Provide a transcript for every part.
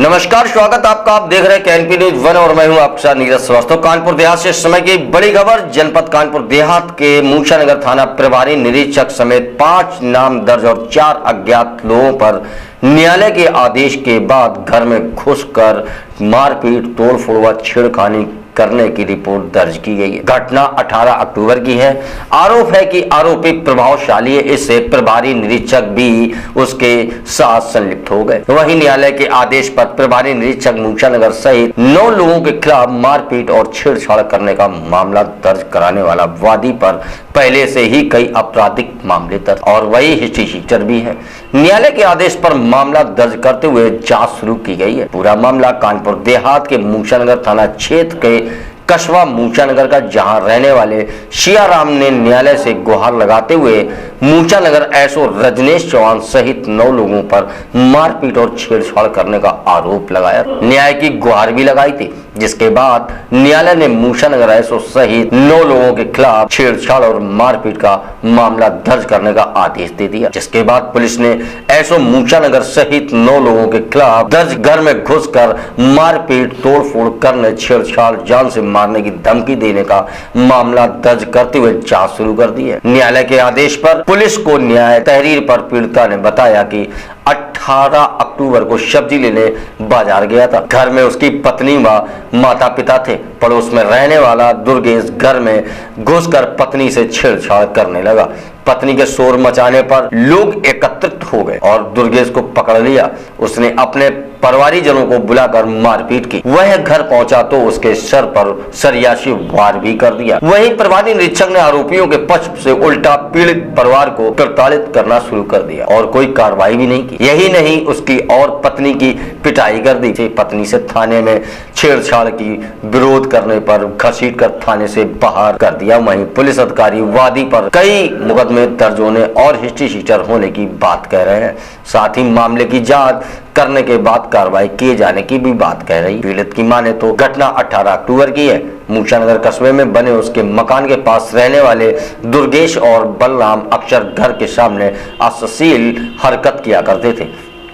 नमस्कार, स्वागत आपका। आप देख रहे हैं कैनपी न्यूज 1 और मैं हूं आपके साथ नीरज श्रीवास्तव। कानपुर देहात से इस समय की बड़ी खबर। जनपद कानपुर देहात के मूसा नगर थाना प्रभारी निरीक्षक समेत 5 नाम दर्ज और 4 अज्ञात लोगों पर न्यायालय के आदेश के बाद घर में घुसकर मारपीट, तोड़फोड़ व छेड़खानी करने की रिपोर्ट दर्ज की गई है। घटना 18 अक्टूबर की है। आरोप है कि आरोपी प्रभावशाली है, इससे प्रभारी निरीक्षक भी उसके साथ संलिप्त हो गए। वहीं न्यायालय के आदेश पर प्रभारी निरीक्षक मूसा नगर सहित 9 लोगों के खिलाफ मारपीट और छेड़छाड़ करने का मामला दर्ज कराने वाला वादी पर पहले से ही कई आपराधिक मामले दर्ज और वही हिस्ट्री शीटर भी है। न्यायालय के आदेश पर मामला दर्ज करते हुए जांच शुरू की गई है। पूरा मामला कानपुर देहात के मूसा नगर थाना क्षेत्र के कस्बा मूसा नगर का, जहां रहने वाले शियाराम ने न्यायालय से गुहार लगाते हुए मूसा नगर एसओ रजनेश चौहान सहित 9 लोगों पर मारपीट और छेड़छाड़ करने का आरोप लगाया। न्याय की गुहार भी लगाई थी, जिसके बाद न्यायालय ने मूसा नगर एसओ सहित 9 लोगों के खिलाफ छेड़छाड़ और मारपीट का मामला दर्ज करने का आदेश दे दिया। जिसके बाद पुलिस ने एसओ मूसा नगर सहित 9 लोगों के खिलाफ दर्ज घर में घुसकर मारपीट, तोड़फोड़ करने, छेड़छाड़, जान से मारने की धमकी देने का मामला दर्ज करते हुए जांच शुरू कर दी है। न्यायालय के आदेश पर पुलिस को न्याय तहरीर पर पीड़िता ने बताया कि 18 अक्टूबर को सब्जी लेने बाजार गया था। घर में उसकी पत्नी व माता पिता थे। पड़ोस में रहने वाला दुर्गेश घर में घुसकर पत्नी से छेड़छाड़ करने लगा। पत्नी के शोर मचाने पर लोग एकत्रित हो गए और दुर्गेश को पकड़ लिया। उसने अपने परिवारीजनों को बुलाकर मारपीट की। वह घर पहुंचा तो उसके सर पर सरिया से वार भी कर दिया। वहीं प्रभारी निरीक्षक ने आरोपियों के पक्ष से उल्टा पीड़ित परिवार को प्रताड़ित करना शुरू कर दिया और कोई कार्रवाई भी नहीं की। यही नहीं, उसकी और पत्नी की पिटाई कर दी। पत्नी से थाने में छेड़छाड़ की विरोध करने पर घसीटकर थाने से बाहर कर दिया। वहीं पुलिस अधिकारी वादी पर कई मुकदमे दर्ज होने और हिस्ट्री शीटर होने की बात कह रहे हैं। साथ ही मामले की जांच करने के बाद कार्रवाई किए जाने की भी बात कह रही। पीड़ित की माने तो घटना 18 अक्टूबर की है। मूसा नगर कस्बे में बने उसके मकान के पास रहने वाले दुर्गेश और बलराम अक्सर घर के सामने अश्लील हरकत किया करते थे।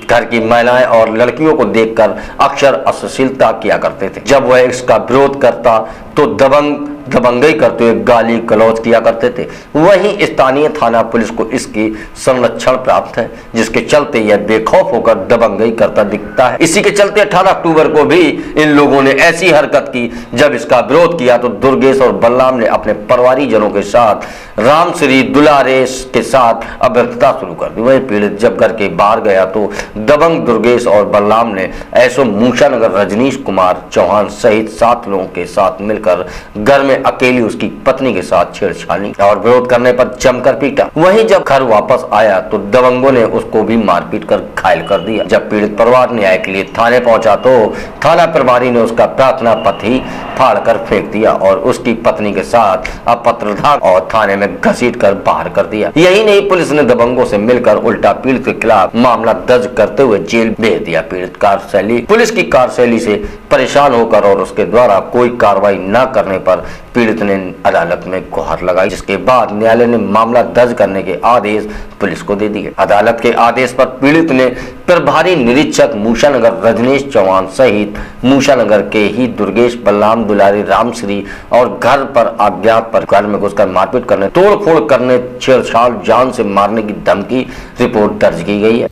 घर की महिलाएं और लड़कियों को देखकर अक्सर अश्लीलता किया करते थे। जब वह इसका विरोध करता तो दबंगई करते हुए गाली गलौज किया करते थे। वहीं स्थानीय थाना पुलिस को इसकी संरक्षण प्राप्त है, जिसके चलते यह बेखौफ होकर दबंगई करता दिखता है। इसी के चलते 18 अक्टूबर को भी इन लोगों ने ऐसी हरकत की। जब इसका विरोध किया तो दुर्गेश और बलराम ने अपने परिवारीजनों के साथ रामश्री दुलारेश के साथ अभद्रता शुरू कर दी। वही पीड़ित जब घर के बाहर गया तो दबंग दुर्गेश और बलराम ने एसओ मूसा नगर रजनीश कुमार चौहान सहित 7 लोगों के साथ मिलकर घर में अकेली उसकी पत्नी के साथ छेड़छाड़ी और विरोध करने पर जमकर पीटा। वहीं जब घर वापस आया तो दबंगों ने उसको भी मारपीट कर घायल कर दिया। जब पीड़ित परिवार न्याय के लिए थाने पहुंचा तो थाना प्रभारी ने उसका प्रार्थना पत्र ही फाड़कर फेंक दिया और उसकी पत्नी के साथ अपत्रता और थाने में घसीट कर बाहर कर दिया। यही नहीं, पुलिस ने दबंगों से मिलकर उल्टा पीड़ित के खिलाफ मामला दर्ज करते हुए जेल भेज दिया। पीड़ित पुलिस की कार्यशैली से परेशान होकर और उसके द्वारा कोई कार्रवाई न करने पर पीड़ित ने अदालत में गुहार लगाई, जिसके बाद न्यायालय ने मामला दर्ज करने के आदेश पुलिस को दे दिए। अदालत के आदेश पर पीड़ित ने प्रभारी निरीक्षक मूसा नगर रजनीश चौहान सहित मूसा नगर के ही दुर्गेश, बलराम, दुलारी, रामश्री और घर पर अज्ञात पर घर में घुसकर मारपीट करने, तोड़फोड़ करने, छेड़छाड़, जान से मारने की धमकी रिपोर्ट दर्ज की गई है।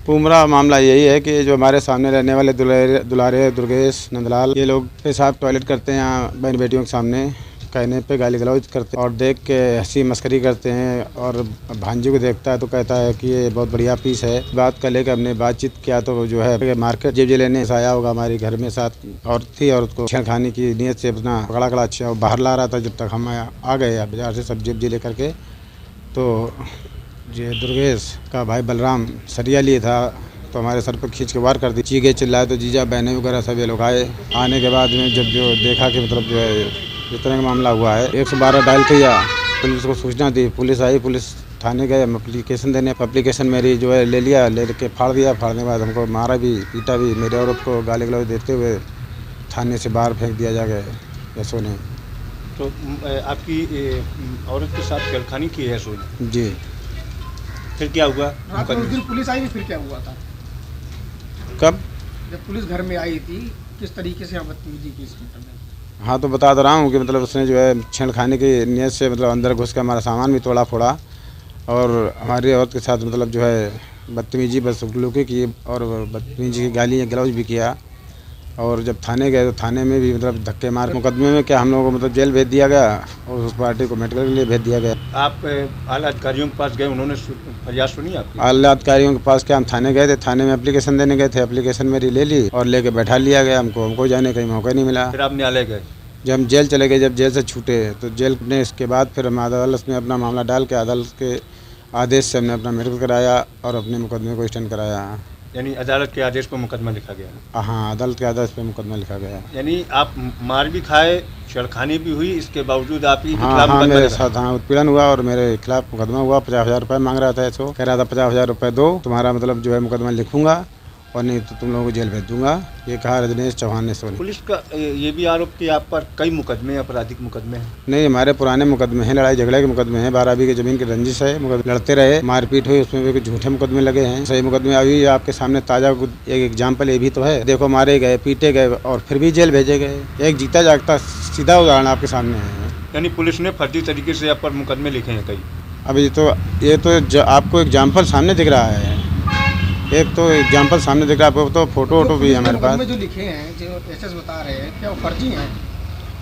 पूरा मामला यही है कि जो हमारे सामने रहने वाले दुलारे, दुर्गेश, नंदलाल, ये लोग पेशाब टॉयलेट करते हैं यहाँ बहन बेटियों के सामने, कहने पे गाली गलौज करते हैं और देख के हंसी मस्करी करते हैं। और भांजी को देखता है तो कहता है कि ये बहुत बढ़िया पीस है। बात कर लेकर हमने बातचीत किया तो जो है मार्केट जेब लेने आया होगा हमारे घर में, साथ और थी और उसको छेड़खानी की नीयत से अपना पकड़ा अच्छा बाहर ला रहा था। जब तक हम आ गए बाजार से सब जेब लेकर के, तो ये दुर्गेश का भाई बलराम सरिया लिए था तो हमारे सर पर खींच के वार कर दी। चीखे चिल्लाए तो जीजा बहनें वगैरह सब ये लोग आए। आने के बाद में जब जो देखा कि मतलब जो है इस तरह का मामला हुआ है, 112 डायल किया, पुलिस को सूचना दी। पुलिस आई, पुलिस थाने गए एप्लीकेशन देने। एप्लीकेशन मेरी जो है ले लिया, ले के फाड़ दिया। फाड़ने के बाद हमको मारा भी, पीटा भी। मेरे औरत को गाली गलौज देते हुए थाने से बाहर फेंक दिया जाए एसओ ने। तो आपकी औरत के साथ छेड़खानी की है एसओ ने? जी। फिर क्या हुआ? रात को उस दिन पुलिस आई, फिर क्या हुआ था? कब? जब पुलिस घर में आई थी किस तरीके से बदतमीजी की इस मैटर में? हाँ तो बता तो रहा हूँ कि मतलब उसने जो है छेड़खानी की नीयत से मतलब अंदर घुस के हमारा सामान भी तोड़ा फोड़ा और हमारी औरत के साथ मतलब जो है बदतमीजी बदसलूकी की और बदतमीजी की गाली गलौज भी किया। और जब थाने गए तो थाने में भी मतलब धक्के मार मुकदमे में क्या हम लोगों को मतलब जेल भेज दिया गया और उस पार्टी को मेडिकल के लिए भेज दिया गया। आप आला अधिकारियों के पास गए, उन्होंने फरियाद सुनी आपकी? आला अधिकारियों के पास क्या हम थाने गए थे, थाने में एप्लीकेशन देने गए थे, एप्लीकेशन मेरी ले ली और लेके बैठा लिया गया। हमको जाने का मौका नहीं मिला। फिर आप न्यायालय गए? जब हम जेल चले गए, जब जेल से छूटे तो जेल ने इसके बाद फिर हम अदालत में अपना मामला डाल के अदालत के आदेश से हमने अपना मेडिकल कराया और अपने मुकदमे को स्टैंड कराया। यानी अदालत के आदेश पर मुकदमा लिखा गया? हाँ, अदालत के आदेश पे मुकदमा लिखा गया। यानी आप मार भी खाए, छेड़खानी भी हुई, इसके बावजूद आप ही हाँ, मेरे साथ उत्पीड़न हुआ और मेरे खिलाफ मुकदमा हुआ। 50,000 रुपये मांग रहा था, ऐसो कह रहा था 50,000 रुपये दो, तुम्हारा मतलब जो है मुकदमा लिखूंगा और नहीं तो तुम लोगों को जेल भेज दूंगा। ये कहा रजनीश चौहान ने। सोनी पुलिस का ये भी आरोप कि आप पर कई मुकदमे, आपराधिक मुकदमे हैं? नहीं, हमारे पुराने मुकदमे हैं, लड़ाई झगड़े के मुकदमे हैं, 12 बीघे जमीन की रंजिश है, लड़ते रहे, मारपीट हुई, उसमें भी झूठे मुकदमे लगे हैं। सही मुकदमे अभी आपके सामने ताज़ा एक एग्जाम्पल ये भी तो है, देखो मारे गए, पीटे गए और फिर भी जेल भेजे गए। एक जीता जागता सीधा उदाहरण आपके सामने है। यानी पुलिस ने फर्जी तरीके से आप पर मुकदमे लिखे हैं कई? अब ये तो आपको एग्जाम्पल सामने दिख रहा है, एक तो एग्जाम्पल सामने दिख रहा है, आपको तो फोटो वोटो भी है हमारे पास। जो लिखे हैं, जो एसएस बता रहे हैं, क्या वो फर्जी हैं?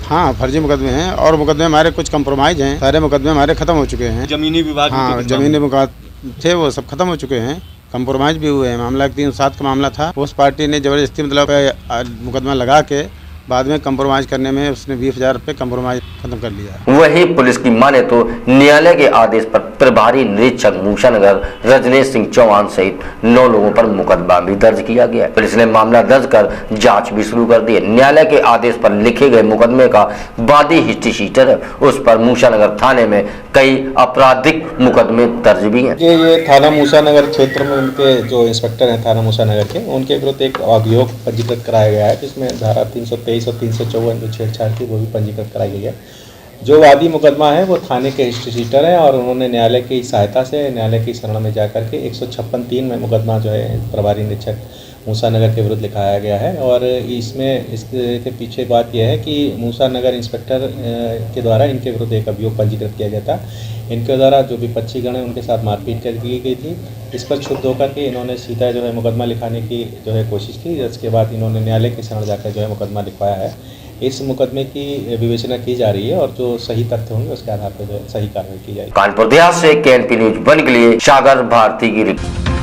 हाँ, फर्जी मुकदमे हैं और मुकदमे हमारे कुछ कंप्रोमाइज हैं। सारे मुकदमे हमारे खत्म हो चुके हैं। जमीनी विवाद? हाँ, जमीनी विवाद थे वो सब खत्म हो चुके हैं, कंप्रोमाइज भी हुए हैं। मामला 307 का मामला था, उस पार्टी ने ज़बरदस्ती मतलब मुकदमा लगा के बाद में कंप्रोमाइज करने में उसने 20,000 रुपये कंप्रोमाइज खत्म कर लिया। वही पुलिस की माने तो न्यायालय के आदेश पर प्रभारी निरीक्षक मूषानगर रजनीश सिंह चौहान सहित 9 लोगों पर मुकदमा भी दर्ज किया गया। पुलिस ने मामला दर्ज कर जांच भी शुरू कर दी है। न्यायालय के आदेश पर लिखे गए मुकदमे का वादी हिस्ट्री शीटर है, उस पर मूषानगर थाने में कई आपराधिक मुकदमे दर्ज भी हैं। ये थाना मूषानगर क्षेत्र में उनके जो इंस्पेक्टर हैं थाना मूषानगर के, उनके विरुद्ध एक अभियोग पंजीकृत कराया गया है, जिसमें धारा 323 और 354 जो छेड़छाड़ थी वो भी पंजीकृत कराई गई है। जो वादी मुकदमा है वो थाने के हिस्ट्री शीटर हैं और उन्होंने न्यायालय की सहायता से, न्यायालय की शरण में जाकर के 156(3) में मुकदमा जो है प्रभारी निरीक्षक मूषानगर के विरुद्ध लिखाया गया है। और इसमें इसके पीछे बात यह है कि मूषानगर इंस्पेक्टर के द्वारा इनके विरुद्ध एक अभियोग पंजीकृत किया गया था। इनके द्वारा जो विपक्षीगण है उनके साथ मारपीट कर की गई थी। इस पर क्षुब्ध होकर के इन्होंने सीधा जो है मुकदमा लिखाने की जो है कोशिश की, जिसके बाद इन्होंने न्यायालय की शरण जाकर जो है मुकदमा लिखवाया है। इस मुकदमे की विवेचना की जा रही है और जो सही तथ्य होंगे उसके आधार पर जो है सही कार्रवाई की जाएगी। कानपुर देहात से KNP न्यूज़ 1 के लिए सागर भारती की रिपोर्ट।